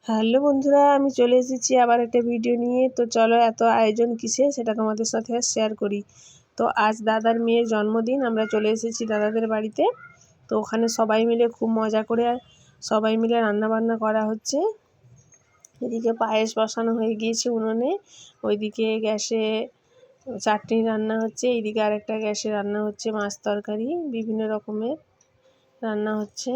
Hello বন্ধুরা, আমি চলে এসেছি আবার একটা ভিডিও নিয়ে। তো চলো, এত আয়োজন কিসে সেটা তোমাদের সাথে শেয়ার করি। তো আজ দাদার মেয়ের জন্মদিন, আমরা চলে এসেছি দাদাদের বাড়িতে। তো ওখানে সবাই মিলে খুব মজা করে সবাই মিলে রান্নাবান্না করা হচ্ছে। এদিকে পায়েস বসানো হয়ে গিয়েছে উনুনে, ওইদিকে গ্যাসে চাটনি রান্না হচ্ছে, এইদিকে আরেকটা গ্যাসে রান্না হচ্ছে মাছ তরকারি, বিভিন্ন রকমের রান্না হচ্ছে।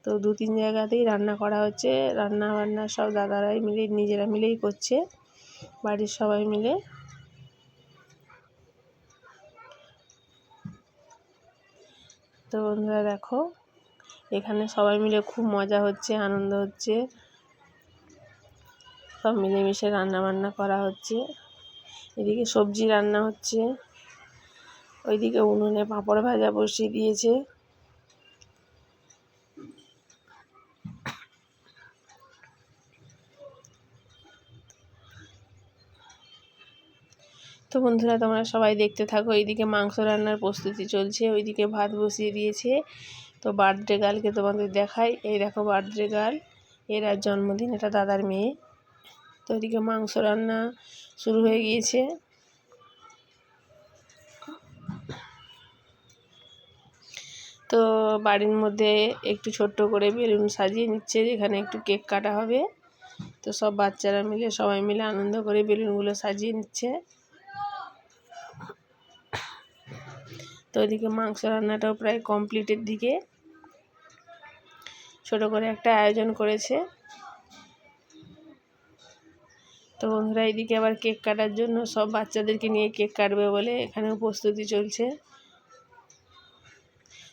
তো 2-3 জায়গাতেই রান্না করা হচ্ছে। রান্না বান্না সব দাদারাই মিলে নিজেরা মিলেই করছে, বাড়ির সবাই মিলে। তো বন্ধুরা দেখো, এখানে সবাই মিলে খুব মজা হচ্ছে, আনন্দ হচ্ছে, সব মিলেমিশে রান্না বান্না করা হচ্ছে। এদিকে সবজি রান্না হচ্ছে, ওইদিকে উনুনে পাঁপড় ভাজা বসিয়ে দিয়েছে। তো বন্ধুরা তোমরা সবাই দেখতে থাকো। এইদিকে মাংস রান্নার প্রস্তুতি চলছে, ওইদিকে ভাত বসিয়ে দিয়েছে। তো বার্থডে গার্লকে তোমাদের দেখাই, এই দেখো বার্থডে গার্ল, এর আজ জন্মদিন, এটা দাদার মেয়ে। তো ওইদিকে মাংস রান্না শুরু হয়ে গিয়েছে। তো বাড়ির মধ্যে একটু ছোট্ট করে বেলুন সাজিয়ে নিচ্ছে, যেখানে একটু কেক কাটা হবে। তো সব বাচ্চারা মিলে সবাই মিলে আনন্দ করে বেলুনগুলো সাজিয়ে নিচ্ছে। তো ওইদিকে মাংস রান্নাটাও প্রায় কমপ্লিটের দিকে, ছোট করে একটা আয়োজন করেছে। তো বন্ধুরা এইদিকে আবার কেক কাটার জন্য সব বাচ্চাদেরকে নিয়ে কেক কাটবে বলে এখানেও প্রস্তুতি চলছে।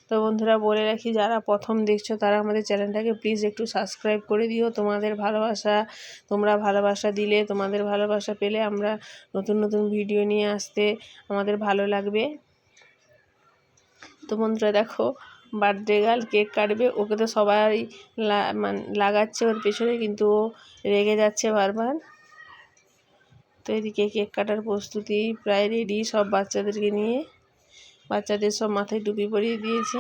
তো বন্ধুরা বলে রাখি, যারা প্রথম দেখছো তারা আমাদের চ্যানেলটাকে প্লিজ একটু সাবস্ক্রাইব করে দিও। তোমাদের ভালোবাসা, তোমরা ভালোবাসা দিলে, তোমাদের ভালোবাসা পেলে আমরা নতুন নতুন ভিডিও নিয়ে আসতে আমাদের ভালো লাগবে। তো বন্ধুরা দেখো, বার্থডে গার্ল কেক কাটবে, ওকে তো সবাই লাগাচ্ছে ওর পেছনে, কিন্তু ও রেগে যাচ্ছে বারবার। তো এদিকে কেক কাটার প্রস্তুতি প্রায় রেডি, সব বাচ্চাদেরকে নিয়ে, বাচ্চাদের সব মাথায় টুপি পরিয়ে দিয়েছে।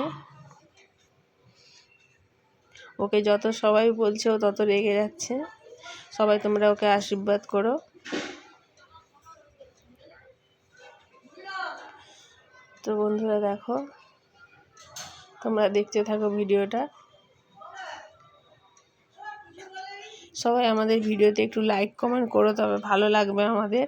ওকে যত সবাই বলছে ও তত রেগে যাচ্ছে। সবাই তোমরা ওকে আশীর্বাদ করো। তো বন্ধুরা দেখো, তোমরা দেখতে থাকো ভিডিওটা। সবাই আমাদের ভিডিওতে একটু লাইক কমেন্ট করো, তবে ভালো লাগবে আমাদের।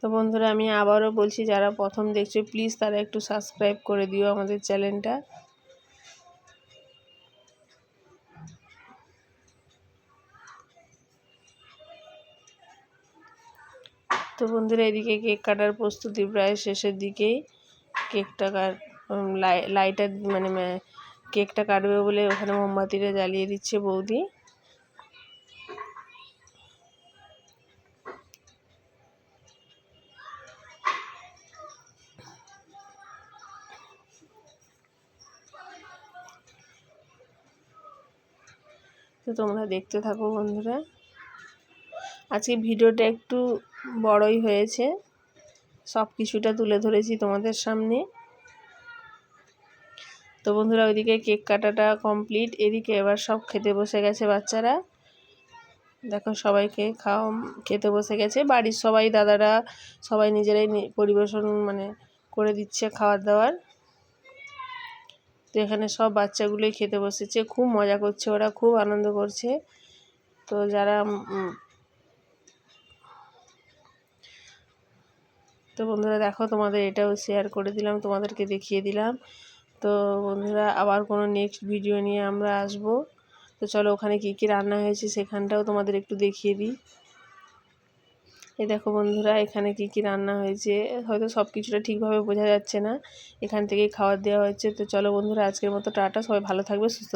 তো বন্ধুরা আমি আবারও বলছি, যারা প্রথম দেখছো প্লিজ তারা একটু সাবস্ক্রাইব করে দিও আমাদের চ্যানেলটা। তো বন্ধুরা এদিকে কেক কাটার প্রস্তুতি প্রায় শেষের দিকেই। কেকটা লাইটার মানে কেকটা কাটবে বলে ওখানে মোমবাতিটা জ্বালিয়ে দিচ্ছে বৌদি। তো তোমরা দেখতে থাকো বন্ধুরা। আজকে ভিডিওটা একটু বড়ই হয়েছে, সব কিছুটা তুলে ধরেছি তোমাদের সামনে। তো বন্ধুরা ওইদিকে কেক কাটাটা কমপ্লিট, এদিকে এবার সব খেতে বসে গেছে বাচ্চারা। দেখো সবাইকে খেতে বসে গেছে, বাড়ির সবাই দাদারা সবাই নিজেরাই পরিবেশন করে দিচ্ছে খাবার দাবার। তো এখানে সব বাচ্চাগুলোই খেতে বসেছে, খুব মজা করছে, ওরা খুব আনন্দ করছে। তো তো বন্ধুরা দেখো, তোমাদের এটাও শেয়ার করে দিলাম, তোমাদেরকে দেখিয়ে দিলাম। তো বন্ধুরা আবার কোনো নেক্সট ভিডিও নিয়ে আমরা আসব। তো চলো, ওখানে কী কী রান্না হয়েছে সেখানটাও তোমাদের একটু দেখিয়ে দিই। এই দেখো বন্ধুরা, এখানে কী কী রান্না হয়েছে, হয়তো সব কিছুটা ঠিকভাবে বোঝা যাচ্ছে না, এখান থেকেই খাবার দেওয়া হচ্ছে। তো চলো বন্ধুরা, আজকের মতো টাটা, সবাই ভালো থাকবে, সুস্থ